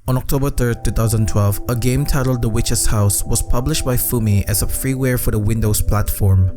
On October 3, 2012, a game titled The Witch's House was published by Fummy as a freeware for the Windows platform.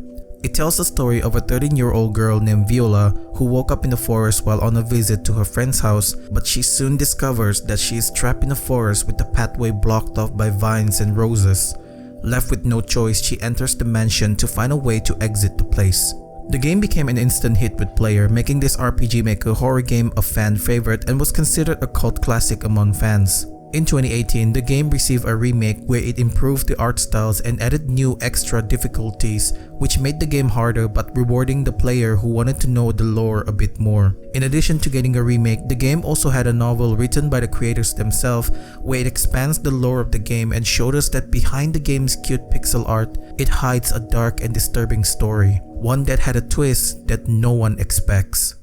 It tells the story of a 13-year-old girl named Viola who woke up in the forest while on a visit to her friend's house, but she soon discovers that she is trapped in the forest with the pathway blocked off by vines and roses. Left with no choice, she enters the mansion to find a way to exit the place. The game became an instant hit with players, making this RPG Maker horror game a fan favorite and was considered a cult classic among fans. In 2018, the game received a remake where it improved the art styles and added new extra difficulties, which made the game harder but rewarding the player who wanted to know the lore a bit more. In addition to getting a remake, the game also had a novel written by the creators themselves where it expands the lore of the game and showed us that behind the game's cute pixel art, it hides a dark and disturbing story, one that had a twist that no one expects.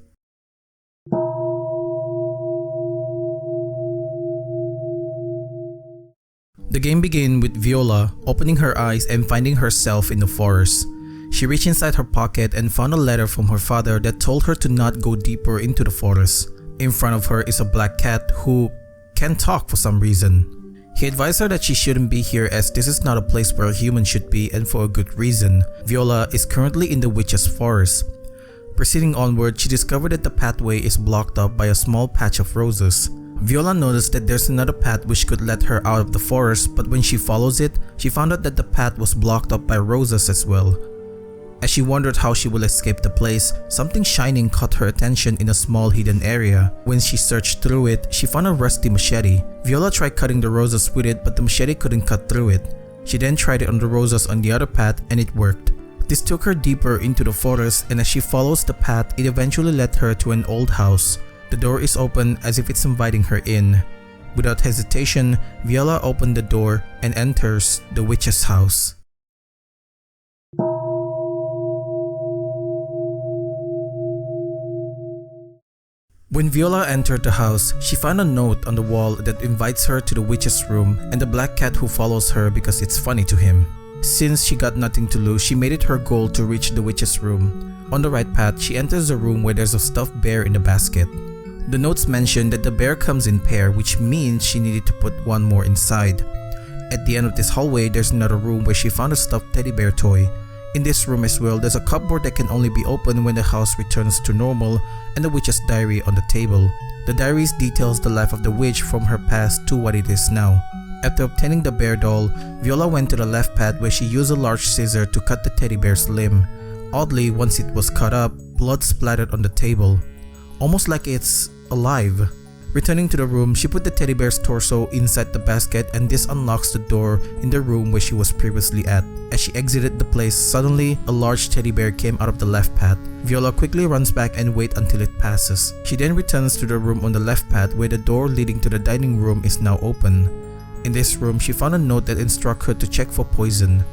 The game begins with Viola opening her eyes and finding herself in the forest. She reached inside her pocket and found a letter from her father that told her to not go deeper into the forest. In front of her is a black cat who can't talk for some reason. He advised her that she shouldn't be here as this is not a place where a human should be, and for a good reason. Viola is currently in the witch's forest. Proceeding onward, she discovered that the pathway is blocked up by a small patch of roses. Viola noticed that there's another path which could let her out of the forest, but when she follows it, she found out that the path was blocked up by roses as well. As she wondered how she will escape the place, something shining caught her attention in a small hidden area. When she searched through it, she found a rusty machete. Viola tried cutting the roses with it, but the machete couldn't cut through it. She then tried it on the roses on the other path and it worked. This took her deeper into the forest, and as she follows the path, it eventually led her to an old house. The door is open as if it's inviting her in. Without hesitation, Viola opened the door and enters the witch's house. When Viola entered the house, she found a note on the wall that invites her to the witch's room and the black cat who follows her because it's funny to him. Since she got nothing to lose, she made it her goal to reach the witch's room. On the right path, she enters the room where there's a stuffed bear in the basket. The notes mention that the bear comes in pair, which means she needed to put one more inside. At the end of this hallway, there's another room where she found a stuffed teddy bear toy. In this room as well, there's a cupboard that can only be opened when the house returns to normal and the witch's diary on the table. The diary details the life of the witch from her past to what it is now. After obtaining the bear doll, Viola went to the left path where she used a large scissor to cut the teddy bear's limb. Oddly, once it was cut up, blood splattered on the table, almost like it's alive. Returning to the room, she put the teddy bear's torso inside the basket and this unlocks the door in the room where she was previously at. As she exited the place, suddenly a large teddy bear came out of the left path. Viola quickly runs back and waits until it passes. She then returns to the room on the left path where the door leading to the dining room is now open. In this room, she found a note that instructs her to check for poison.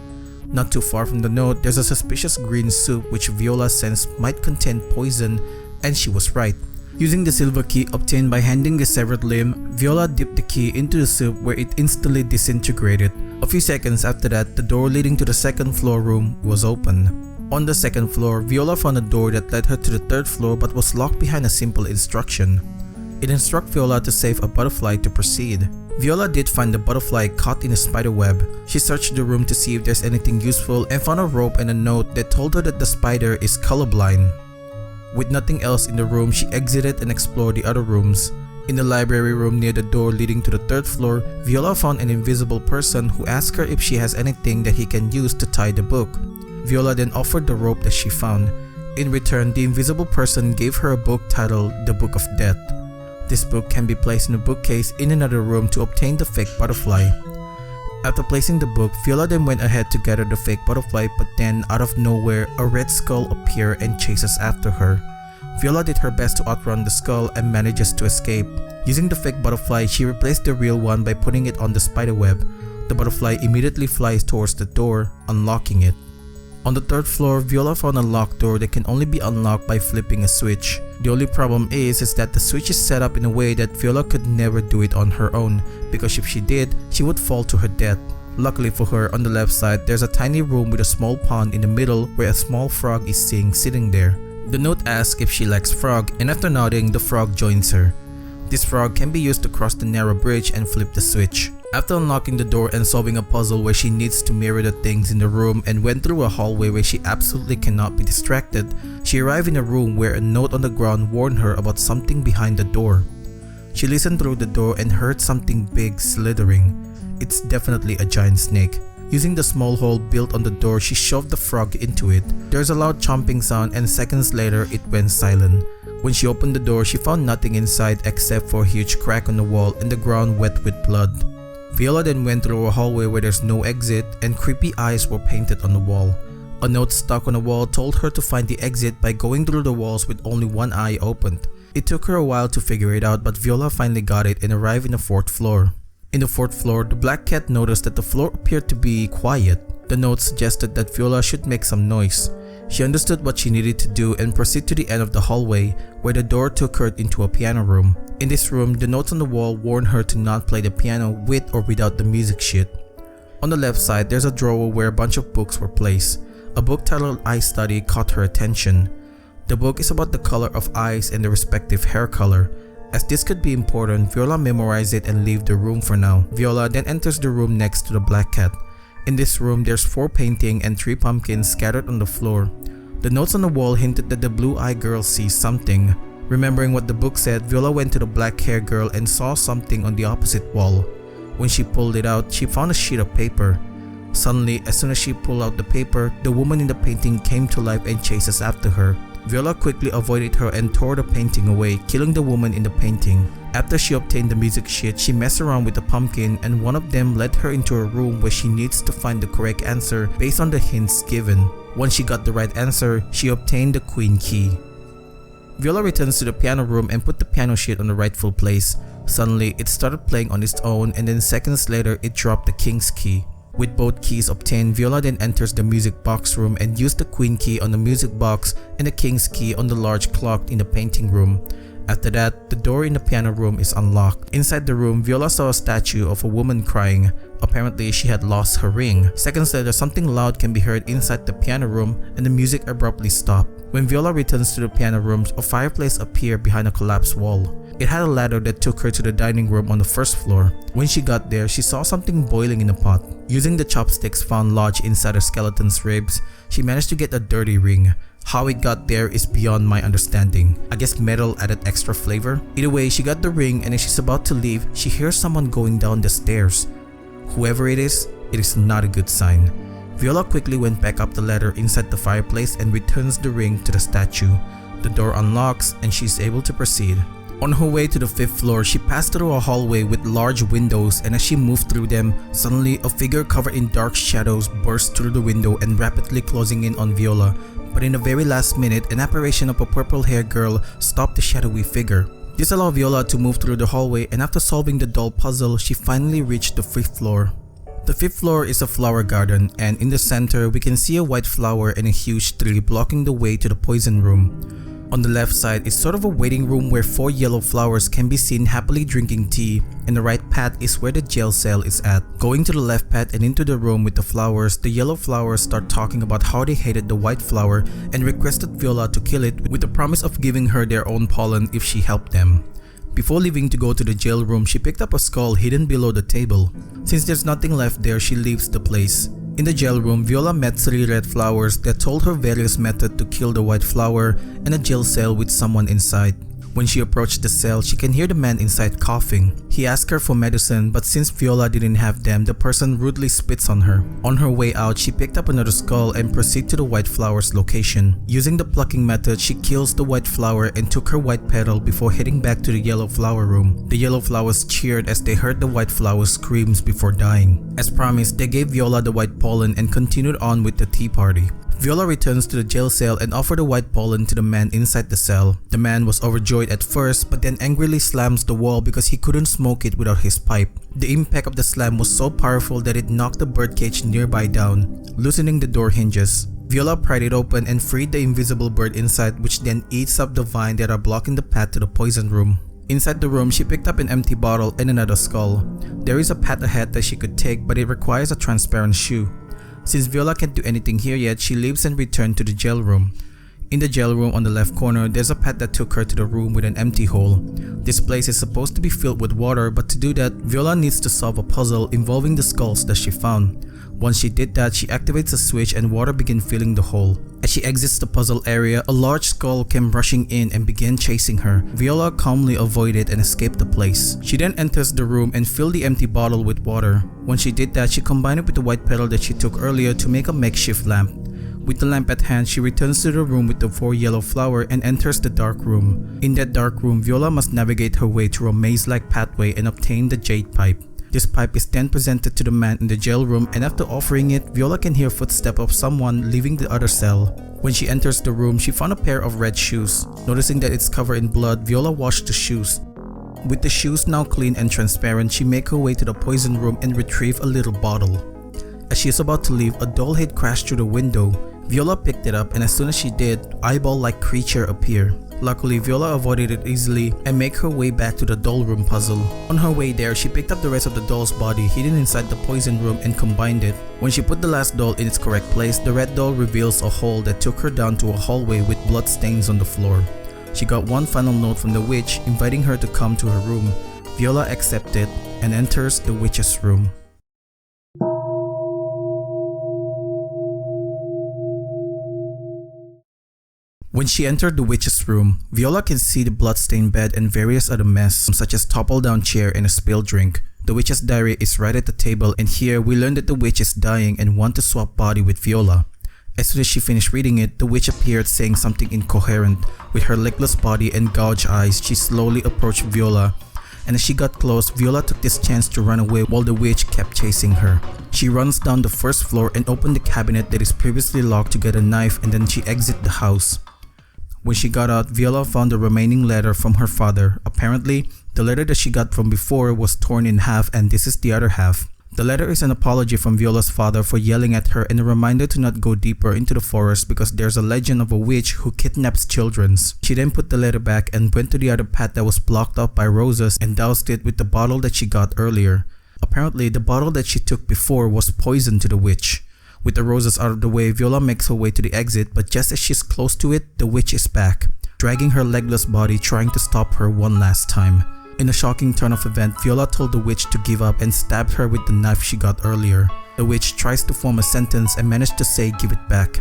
Not too far from the note, there's a suspicious green soup which Viola sensed might contain poison, and she was right. Using the silver key obtained by handing the severed limb, Viola dipped the key into the soup where it instantly disintegrated. A few seconds after that, the door leading to the second floor room was open. On the second floor, Viola found a door that led her to the third floor but was locked behind a simple instruction. It instructed Viola to save a butterfly to proceed. Viola did find the butterfly caught in a spider web. She searched the room to see if there's anything useful and found a rope and a note that told her that the spider is colorblind. With nothing else in the room, she exited and explored the other rooms. In the library room near the door leading to the third floor, Viola found an invisible person who asked her if she has anything that he can use to tie the book. Viola then offered the rope that she found. In return, the invisible person gave her a book titled The Book of Death. This book can be placed in a bookcase in another room to obtain the fake butterfly. After placing the book, Viola then went ahead to gather the fake butterfly, but then out of nowhere, a red skull appears and chases after her. Viola did her best to outrun the skull and manages to escape. Using the fake butterfly, she replaced the real one by putting it on the spiderweb. The butterfly immediately flies towards the door, unlocking it. On the third floor, Viola found a locked door that can only be unlocked by flipping a switch. The only problem is that the switch is set up in a way that Viola could never do it on her own, because if she did, she would fall to her death. Luckily for her, on the left side, there's a tiny room with a small pond in the middle where a small frog is sitting there. The note asks if she likes frog, and after nodding, the frog joins her. This frog can be used to cross the narrow bridge and flip the switch. After unlocking the door and solving a puzzle where she needs to mirror the things in the room and went through a hallway where she absolutely cannot be distracted, she arrived in a room where a note on the ground warned her about something behind the door. She listened through the door and heard something big slithering. It's definitely a giant snake. Using the small hole built on the door, she shoved the frog into it. There's a loud chomping sound and seconds later it went silent. When she opened the door, she found nothing inside except for a huge crack on the wall and the ground wet with blood. Viola then went through a hallway where there's no exit and creepy eyes were painted on the wall. A note stuck on the wall told her to find the exit by going through the walls with only one eye opened. It took her a while to figure it out, but Viola finally got it and arrived in the 4th floor. In the 4th floor, the black cat noticed that the floor appeared to be quiet. The note suggested that Viola should make some noise. She understood what she needed to do and proceeded to the end of the hallway where the door took her into a piano room. In this room, the notes on the wall warned her to not play the piano with or without the music sheet. On the left side, there's a drawer where a bunch of books were placed. A book titled Eye Study caught her attention. The book is about the color of eyes and the respective hair color. As this could be important, Viola memorized it and leave the room for now. Viola then enters the room next to the black cat. In this room, there's 4 paintings and 3 pumpkins scattered on the floor. The notes on the wall hinted that the blue-eyed girl sees something. Remembering what the book said, Viola went to the black-haired girl and saw something on the opposite wall. When she pulled it out, she found a sheet of paper. Suddenly, as soon as she pulled out the paper, the woman in the painting came to life and chases after her. Viola quickly avoided her and tore the painting away, killing the woman in the painting. After she obtained the music sheet, she messed around with the pumpkin and one of them led her into a room where she needs to find the correct answer based on the hints given. Once she got the right answer, she obtained the queen key. Viola returns to the piano room and put the piano sheet on the rightful place. Suddenly, it started playing on its own and then seconds later, it dropped the king's key. With both keys obtained, Viola then enters the music box room and used the queen key on the music box and the king's key on the large clock in the painting room. After that, the door in the piano room is unlocked. Inside the room, Viola saw a statue of a woman crying. Apparently, she had lost her ring. Seconds later, something loud can be heard inside the piano room and the music abruptly stopped. When Viola returns to the piano room, a fireplace appeared behind a collapsed wall. It had a ladder that took her to the dining room on the 1st floor. When she got there, she saw something boiling in a pot. Using the chopsticks found lodged inside her skeleton's ribs, she managed to get a dirty ring. How it got there is beyond my understanding. I guess metal added extra flavor? Either way, she got the ring and as she's about to leave, she hears someone going down the stairs. Whoever it is not a good sign. Viola quickly went back up the ladder inside the fireplace and returns the ring to the statue. The door unlocks and she's able to proceed. On her way to the 5th floor, she passed through a hallway with large windows and as she moved through them, suddenly a figure covered in dark shadows burst through the window and rapidly closing in on Viola. But in the very last minute, an apparition of a purple-haired girl stopped the shadowy figure. This allowed Viola to move through the hallway and after solving the doll puzzle, she finally reached the 5th floor. The 5th floor is a flower garden and in the center, we can see a white flower and a huge tree blocking the way to the poison room. On the left side is sort of a waiting room where 4 yellow flowers can be seen happily drinking tea, and the right path is where the jail cell is at. Going to the left path and into the room with the flowers, the yellow flowers start talking about how they hated the white flower and requested Viola to kill it with the promise of giving her their own pollen if she helped them. Before leaving to go to the jail room, she picked up a skull hidden below the table. Since there's nothing left there, she leaves the place. In the jail room, Viola met 3 red flowers that told her various methods to kill the white flower and a jail cell with someone inside. When she approached the cell, she can hear the man inside coughing. He asked her for medicine, but since Viola didn't have them, the person rudely spits on her. On her way out, she picked up another skull and proceeded to the white flower's location. Using the plucking method, she kills the white flower and took her white petal before heading back to the yellow flower room. The yellow flowers cheered as they heard the white flower's screams before dying. As promised, they gave Viola the white pollen and continued on with the tea party. Viola returns to the jail cell and offers the white pollen to the man inside the cell. The man was overjoyed at first but then angrily slams the wall because he couldn't smoke it without his pipe. The impact of the slam was so powerful that it knocked the birdcage nearby down, loosening the door hinges. Viola pried it open and freed the invisible bird inside, which then eats up the vine that are blocking the path to the poison room. Inside the room, she picked up an empty bottle and another skull. There is a path ahead that she could take, but it requires a transparent shoe. Since Viola can't do anything here yet, she leaves and returns to the jail room. In the jail room on the left corner, there's a path that took her to the room with an empty hole. This place is supposed to be filled with water, but to do that, Viola needs to solve a puzzle involving the skulls that she found. Once she did that, she activates a switch and water begins filling the hole. As she exits the puzzle area, a large skull came rushing in and began chasing her. Viola calmly avoided and escaped the place. She then enters the room and filled the empty bottle with water. Once she did that, she combined it with the white petal that she took earlier to make a makeshift lamp. With the lamp at hand, she returns to the room with the 4 yellow flower and enters the dark room. In that dark room, Viola must navigate her way through a maze-like pathway and obtain the jade pipe. This pipe is then presented to the man in the jail room, and after offering it, Viola can hear footsteps of someone leaving the other cell. When she enters the room, she found a pair of red shoes. Noticing that it's covered in blood, Viola washed the shoes. With the shoes now clean and transparent, she makes her way to the poison room and retrieve a little bottle. As she is about to leave, a doll head crashed through the window. Viola picked it up, and as soon as she did, eyeball-like creature appeared. Luckily, Viola avoided it easily and made her way back to the doll room puzzle. On her way there, she picked up the rest of the doll's body hidden inside the poison room and combined it. When she put the last doll in its correct place, the red doll reveals a hole that took her down to a hallway with blood stains on the floor. She got one final note from the witch inviting her to come to her room. Viola accepted and enters the witch's room. When she entered the witch's room, Viola can see the bloodstained bed and various other mess such as toppled down chair and a spilled drink. The witch's diary is right at the table, and here we learn that the witch is dying and wants to swap body with Viola. As soon as she finished reading it, the witch appeared saying something incoherent. With her legless body and gouged eyes, she slowly approached Viola, and as she got close, Viola took this chance to run away while the witch kept chasing her. She runs down the first floor and opens the cabinet that is previously locked to get a knife, and then she exits the house. When she got out, Viola found the remaining letter from her father. Apparently, the letter that she got from before was torn in half, and this is the other half. The letter is an apology from Viola's father for yelling at her and a reminder to not go deeper into the forest because there's a legend of a witch who kidnaps children. She then put the letter back and went to the other path that was blocked up by roses and doused it with the bottle that she got earlier. Apparently, the bottle that she took before was poison to the witch. With the roses out of the way, Viola makes her way to the exit, but just as she's close to it, the witch is back, dragging her legless body, trying to stop her one last time. In a shocking turn of events, Viola told the witch to give up and stabbed her with the knife she got earlier. The witch tries to form a sentence and manages to say give it back.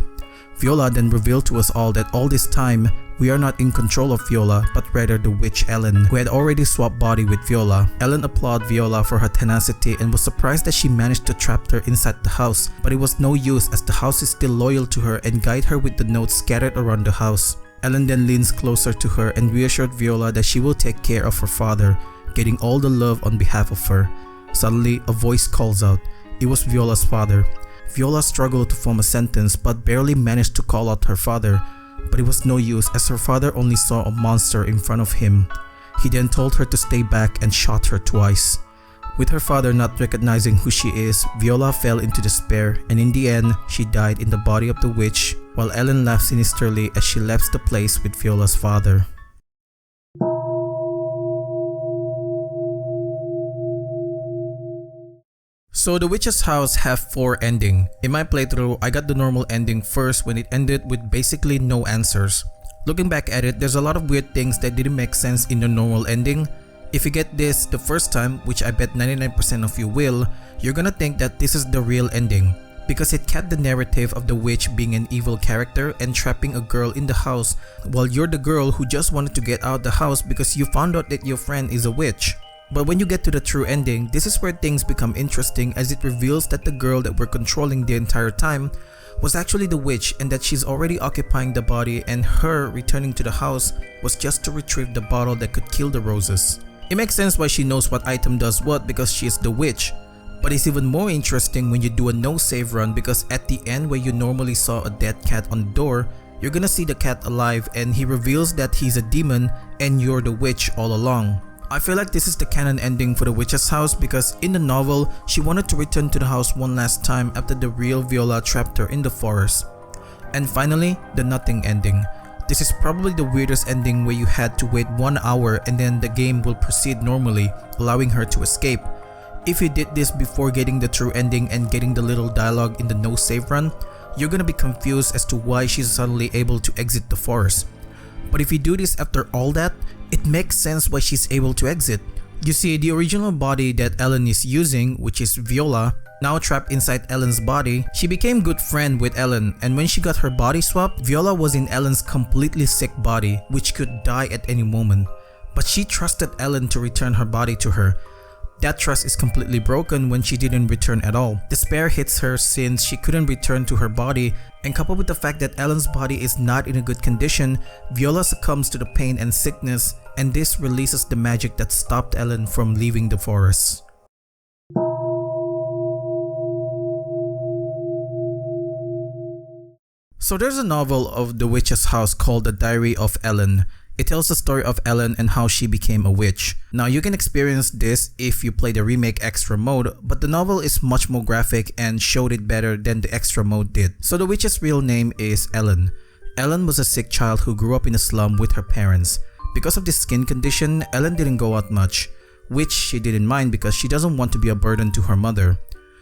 Viola then revealed to us all that all this time, we are not in control of Viola, but rather the witch Ellen, who had already swapped body with Viola. Ellen applauded Viola for her tenacity and was surprised that she managed to trap her inside the house, but it was no use as the house is still loyal to her and guide her with the notes scattered around the house. Ellen then leans closer to her and reassured Viola that she will take care of her father, getting all the love on behalf of her. Suddenly, a voice calls out. It was Viola's father. Viola struggled to form a sentence but barely managed to call out her father, but it was no use as her father only saw a monster in front of him. He then told her to stay back and shot her twice. With her father not recognizing who she is, Viola fell into despair, and in the end, she died in the body of the witch, while Ellen laughed sinisterly as she left the place with Viola's father. So the witch's house have 4 endings. In my playthrough, I got the normal ending first when it ended with basically no answers. Looking back at it, there's a lot of weird things that didn't make sense in the normal ending. If you get this the first time, which I bet 99% of you will, you're gonna think that this is the real ending, because it kept the narrative of the witch being an evil character and trapping a girl in the house while you're the girl who just wanted to get out the house because you found out that your friend is a witch. But when you get to the true ending, this is where things become interesting as it reveals that the girl that we're controlling the entire time was actually the witch and that she's already occupying the body, and her returning to the house was just to retrieve the bottle that could kill the roses. It makes sense why she knows what item does what because she is the witch. But it's even more interesting when you do a no save run because at the end where you normally saw a dead cat on the door, you're gonna see the cat alive and he reveals that he's a demon and you're the witch all along. I feel like this is the canon ending for the witch's house because in the novel, she wanted to return to the house one last time after the real Viola trapped her in the forest. And finally, the nothing ending. This is probably the weirdest ending where you had to wait 1 hour and then the game will proceed normally, allowing her to escape. If you did this before getting the true ending and getting the little dialogue in the no save run, you're gonna be confused as to why she's suddenly able to exit the forest. But if you do this after all that, it makes sense why she's able to exit. You see, the original body that Ellen is using, which is Viola, now trapped inside Ellen's body, she became good friend with Ellen, and when she got her body swapped, Viola was in Ellen's completely sick body, which could die at any moment. But she trusted Ellen to return her body to her. That trust is completely broken when she didn't return at all. Despair hits her since she couldn't return to her body, and coupled with the fact that Ellen's body is not in a good condition, Viola succumbs to the pain and sickness, and this releases the magic that stopped Ellen from leaving the forest. So there's a novel of the witch's house called The Diary of Ellen. It tells the story of Ellen and how she became a witch. Now you can experience this if you play the remake extra mode, but the novel is much more graphic and showed it better than the extra mode did. So the witch's real name is Ellen. Ellen was a sick child who grew up in a slum with her parents. Because of this skin condition, Ellen didn't go out much, which she didn't mind because she doesn't want to be a burden to her mother.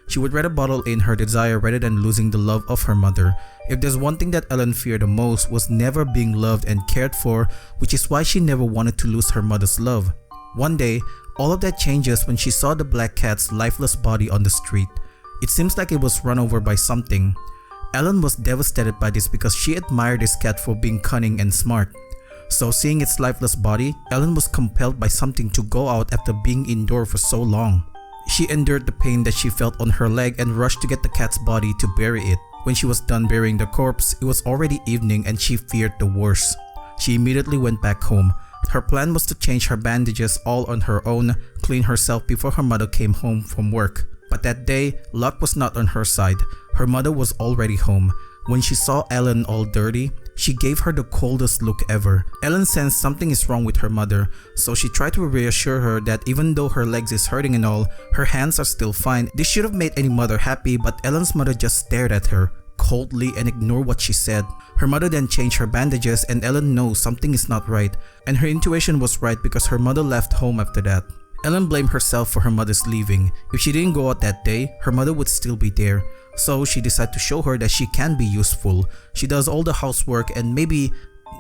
She would rather bottle in her desire rather than losing the love of her mother. If there's one thing that Ellen feared the most was never being loved and cared for, which is why she never wanted to lose her mother's love. One day, all of that changes when she saw the black cat's lifeless body on the street. It seems like it was run over by something. Ellen was devastated by this because she admired this cat for being cunning and smart. So seeing its lifeless body, Ellen was compelled by something to go out after being indoors for so long. She endured the pain that she felt on her leg and rushed to get the cat's body to bury it. When she was done burying the corpse, it was already evening and she feared the worst. She immediately went back home. Her plan was to change her bandages all on her own, clean herself before her mother came home from work. But that day, luck was not on her side. Her mother was already home. When she saw Ellen all dirty, she gave her the coldest look ever. Ellen sensed something is wrong with her mother, so she tried to reassure her that even though her legs is hurting and all, her hands are still fine. This should have made any mother happy, but Ellen's mother just stared at her coldly and ignored what she said. Her mother then changed her bandages and Ellen knows something is not right, and her intuition was right because her mother left home after that. Ellen blamed herself for her mother's leaving. If she didn't go out that day, her mother would still be there. So she decided to show her that she can be useful. She does all the housework and maybe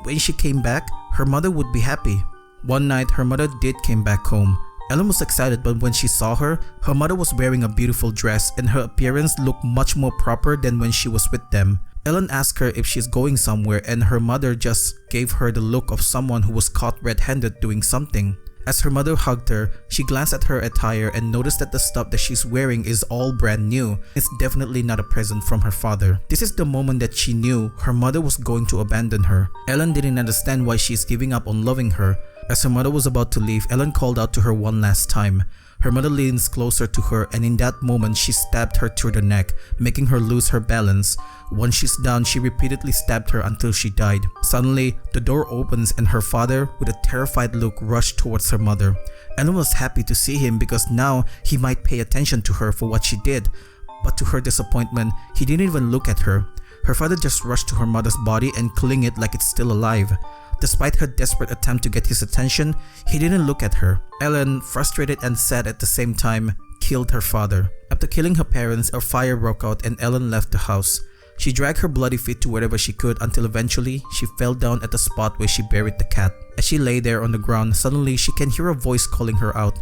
when she came back, her mother would be happy. One night, her mother did came back home. Ellen was excited, but when she saw her mother was wearing a beautiful dress and her appearance looked much more proper than when she was with them. Ellen asked her if she's going somewhere and her mother just gave her the look of someone who was caught red-handed doing something. As her mother hugged her, she glanced at her attire and noticed that the stuff that she's wearing is all brand new. It's definitely not a present from her father. This is the moment that she knew her mother was going to abandon her. Ellen didn't understand why she's giving up on loving her. As her mother was about to leave, Ellen called out to her one last time. Her mother leans closer to her and in that moment she stabbed her through the neck, making her lose her balance. Once she's down, she repeatedly stabbed her until she died. Suddenly, the door opens and her father, with a terrified look, rushed towards her mother. Ellen was happy to see him because now he might pay attention to her for what she did. But to her disappointment, he didn't even look at her. Her father just rushed to her mother's body and clung it like it's still alive. Despite her desperate attempt to get his attention, he didn't look at her. Ellen, frustrated and sad at the same time, killed her father. After killing her parents, a fire broke out and Ellen left the house. She dragged her bloody feet to wherever she could until eventually she fell down at the spot where she buried the cat. As she lay there on the ground, suddenly she can hear a voice calling her out.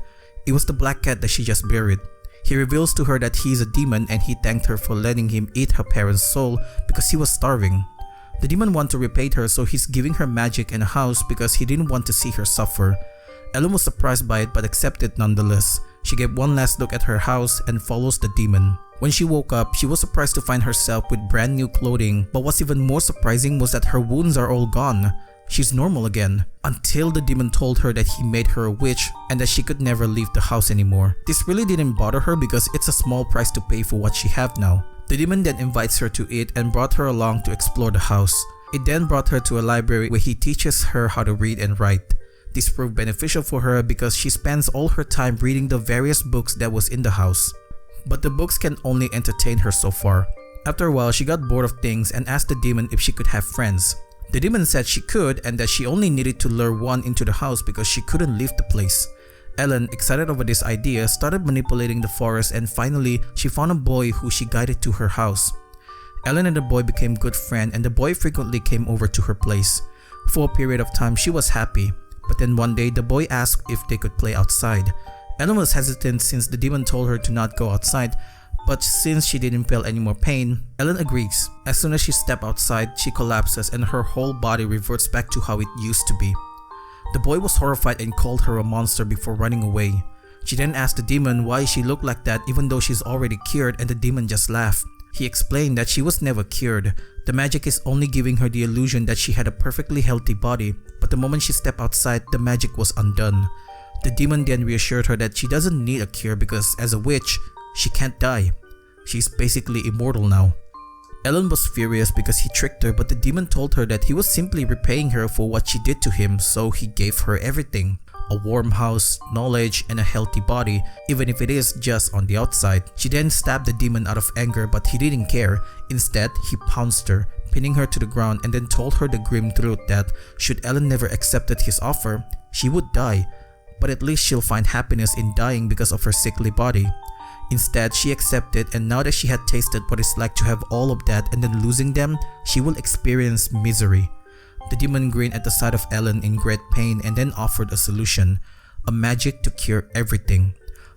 It was the black cat that she just buried. He reveals to her that he is a demon and he thanked her for letting him eat her parents' soul because he was starving. The demon wanted to repay her, so he's giving her magic and a house because he didn't want to see her suffer. Ellen was surprised by it but accepted nonetheless. She gave one last look at her house and follows the demon. When she woke up, she was surprised to find herself with brand new clothing, but what's even more surprising was that her wounds are all gone. She's normal again, until the demon told her that he made her a witch and that she could never leave the house anymore. This really didn't bother her because it's a small price to pay for what she have now. The demon then invites her to eat and brought her along to explore the house. It then brought her to a library where he teaches her how to read and write. This proved beneficial for her because she spends all her time reading the various books that was in the house. But the books can only entertain her so far. After a while, she got bored of things and asked the demon if she could have friends. The demon said she could and that she only needed to lure one into the house because she couldn't leave the place. Ellen, excited over this idea, started manipulating the forest and finally she found a boy who she guided to her house. Ellen and the boy became good friends and the boy frequently came over to her place. For a period of time she was happy, but then one day the boy asked if they could play outside. Ellen was hesitant since the demon told her to not go outside, but since she didn't feel any more pain, Ellen agrees. As soon as she steps outside, she collapses and her whole body reverts back to how it used to be. The boy was horrified and called her a monster before running away. She then asked the demon why she looked like that even though she's already cured, and the demon just laughed. He explained that she was never cured. The magic is only giving her the illusion that she had a perfectly healthy body, but the moment she stepped outside, the magic was undone. The demon then reassured her that she doesn't need a cure because as a witch, she can't die. She's basically immortal now. Ellen was furious because he tricked her, but the demon told her that he was simply repaying her for what she did to him, so he gave her everything. A warm house, knowledge, and a healthy body, even if it is just on the outside. She then stabbed the demon out of anger, but he didn't care. Instead, he pounced her, pinning her to the ground, and then told her the grim truth that should Ellen never accepted his offer, she would die. But at least she'll find happiness in dying because of her sickly body. Instead, she accepted, and now that she had tasted what it's like to have all of that and then losing them, she will experience misery. The demon grinned at the sight of Ellen in great pain and then offered a solution, a magic to cure everything.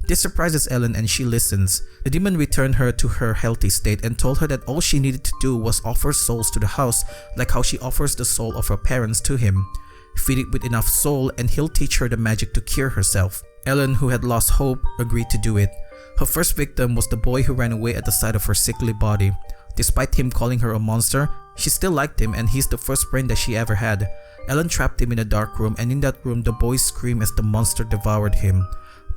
This surprises Ellen and she listens. The demon returned her to her healthy state and told her that all she needed to do was offer souls to the house, like how she offers the soul of her parents to him. Feed it with enough soul and he'll teach her the magic to cure herself. Ellen, who had lost hope, agreed to do it. Her first victim was the boy who ran away at the sight of her sickly body. Despite him calling her a monster, she still liked him and he's the first friend that she ever had. Ellen trapped him in a dark room, and in that room the boy screamed as the monster devoured him.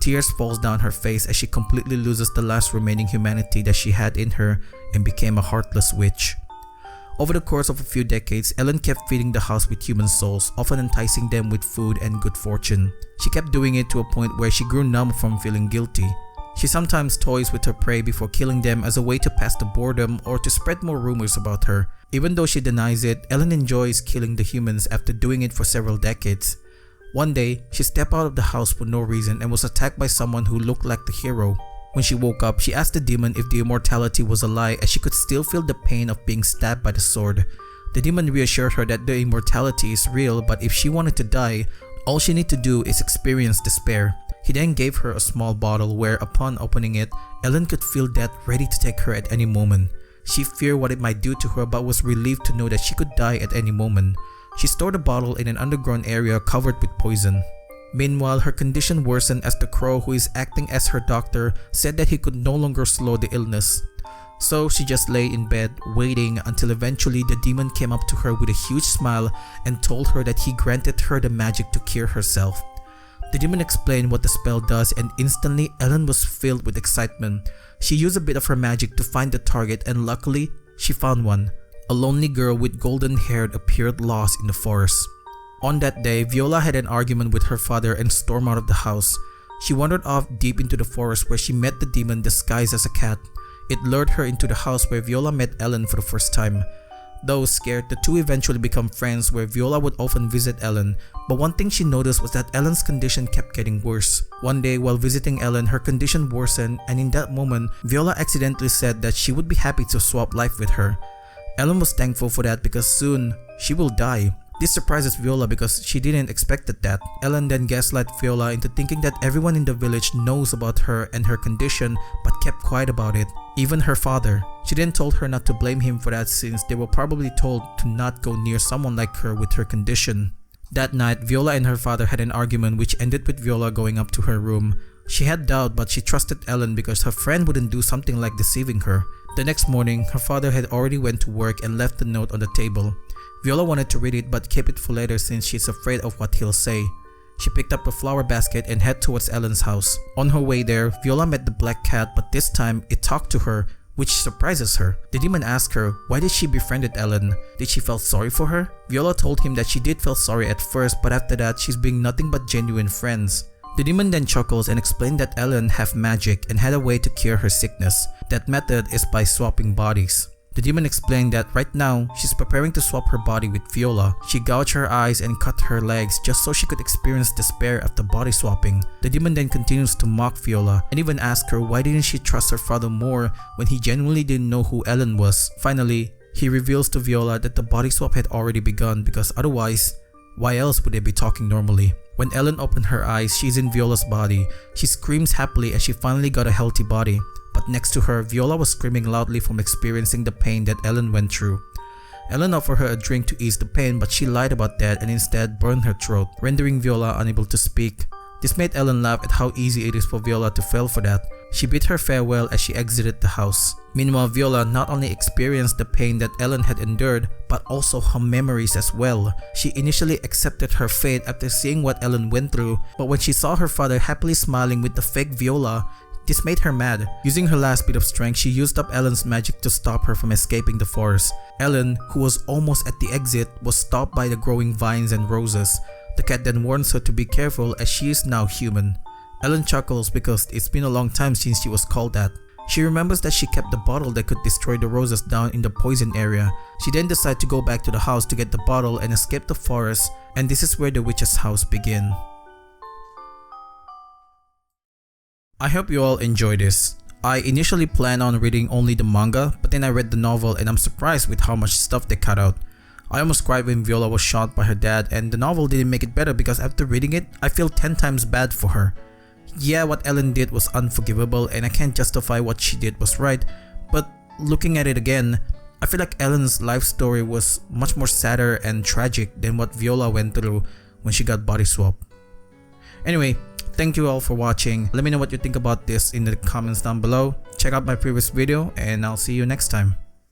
Tears falls down her face as she completely loses the last remaining humanity that she had in her and became a heartless witch. Over the course of a few decades, Ellen kept feeding the house with human souls, often enticing them with food and good fortune. She kept doing it to a point where she grew numb from feeling guilty. She sometimes toys with her prey before killing them as a way to pass the boredom or to spread more rumors about her. Even though she denies it, Ellen enjoys killing the humans after doing it for several decades. One day, she stepped out of the house for no reason and was attacked by someone who looked like the hero. When she woke up, she asked the demon if the immortality was a lie as she could still feel the pain of being stabbed by the sword. The demon reassured her that the immortality is real, but if she wanted to die, all she needed to do is experience despair. He then gave her a small bottle where, upon opening it, Ellen could feel death ready to take her at any moment. She feared what it might do to her but was relieved to know that she could die at any moment. She stored the bottle in an underground area covered with poison. Meanwhile, her condition worsened as the crow who is acting as her doctor said that he could no longer slow the illness. So she just lay in bed waiting until eventually the demon came up to her with a huge smile and told her that he granted her the magic to cure herself. The demon explained what the spell does and instantly Ellen was filled with excitement. She used a bit of her magic to find the target and luckily, she found one. A lonely girl with golden hair appeared lost in the forest. On that day, Viola had an argument with her father and stormed out of the house. She wandered off deep into the forest where she met the demon disguised as a cat. It lured her into the house where Viola met Ellen for the first time. Though scared, the two eventually become friends where Viola would often visit Ellen, but one thing she noticed was that Ellen's condition kept getting worse. One day while visiting Ellen, her condition worsened and in that moment, Viola accidentally said that she would be happy to swap life with her. Ellen was thankful for that because soon, she will die. This surprises Viola because she didn't expect that. Ellen then gaslight Viola into thinking that everyone in the village knows about her and her condition but kept quiet about it, even her father. She then told her not to blame him for that since they were probably told to not go near someone like her with her condition. That night, Viola and her father had an argument which ended with Viola going up to her room. She had doubt but she trusted Ellen because her friend wouldn't do something like deceiving her. The next morning, her father had already went to work and left the note on the table. Viola wanted to read it but kept it for later since she's afraid of what he'll say. She picked up a flower basket and head towards Ellen's house. On her way there, Viola met the black cat but this time it talked to her, which surprises her. The demon asked her why did she befriended Ellen. Did she feel sorry for her? Viola told him that she did feel sorry at first but after that she's being nothing but genuine friends. The demon then chuckles and explained that Ellen have magic and had a way to cure her sickness. That method is by swapping bodies. The demon explained that right now, she's preparing to swap her body with Viola. She gouged her eyes and cut her legs just so she could experience despair after body swapping. The demon then continues to mock Viola and even ask her why didn't she trust her father more when he genuinely didn't know who Ellen was. Finally, he reveals to Viola that the body swap had already begun because otherwise, why else would they be talking normally? When Ellen opened her eyes, she's in Viola's body. She screams happily as she finally got a healthy body. But next to her, Viola was screaming loudly from experiencing the pain that Ellen went through. Ellen offered her a drink to ease the pain, but she lied about that and instead burned her throat, rendering Viola unable to speak. This made Ellen laugh at how easy it is for Viola to fall for that. She bid her farewell as she exited the house. Meanwhile, Viola not only experienced the pain that Ellen had endured, but also her memories as well. She initially accepted her fate after seeing what Ellen went through, but when she saw her father happily smiling with the fake Viola, this made her mad. Using her last bit of strength, she used up Ellen's magic to stop her from escaping the forest. Ellen, who was almost at the exit, was stopped by the growing vines and roses. The cat then warns her to be careful as she is now human. Ellen chuckles because it's been a long time since she was called that. She remembers that she kept the bottle that could destroy the roses down in the poison area. She then decides to go back to the house to get the bottle and escape the forest, and this is where the witch's house begins. I hope you all enjoy this. I initially planned on reading only the manga, but then I read the novel and I'm surprised with how much stuff they cut out. I almost cried when Viola was shot by her dad, and the novel didn't make it better because after reading it, I feel 10 times bad for her. Yeah, what Ellen did was unforgivable and I can't justify what she did was right, but looking at it again, I feel like Ellen's life story was much more sadder and tragic than what Viola went through when she got body swapped. Anyway, thank you all for watching. Let me know what you think about this in the comments down below. Check out my previous video and I'll see you next time.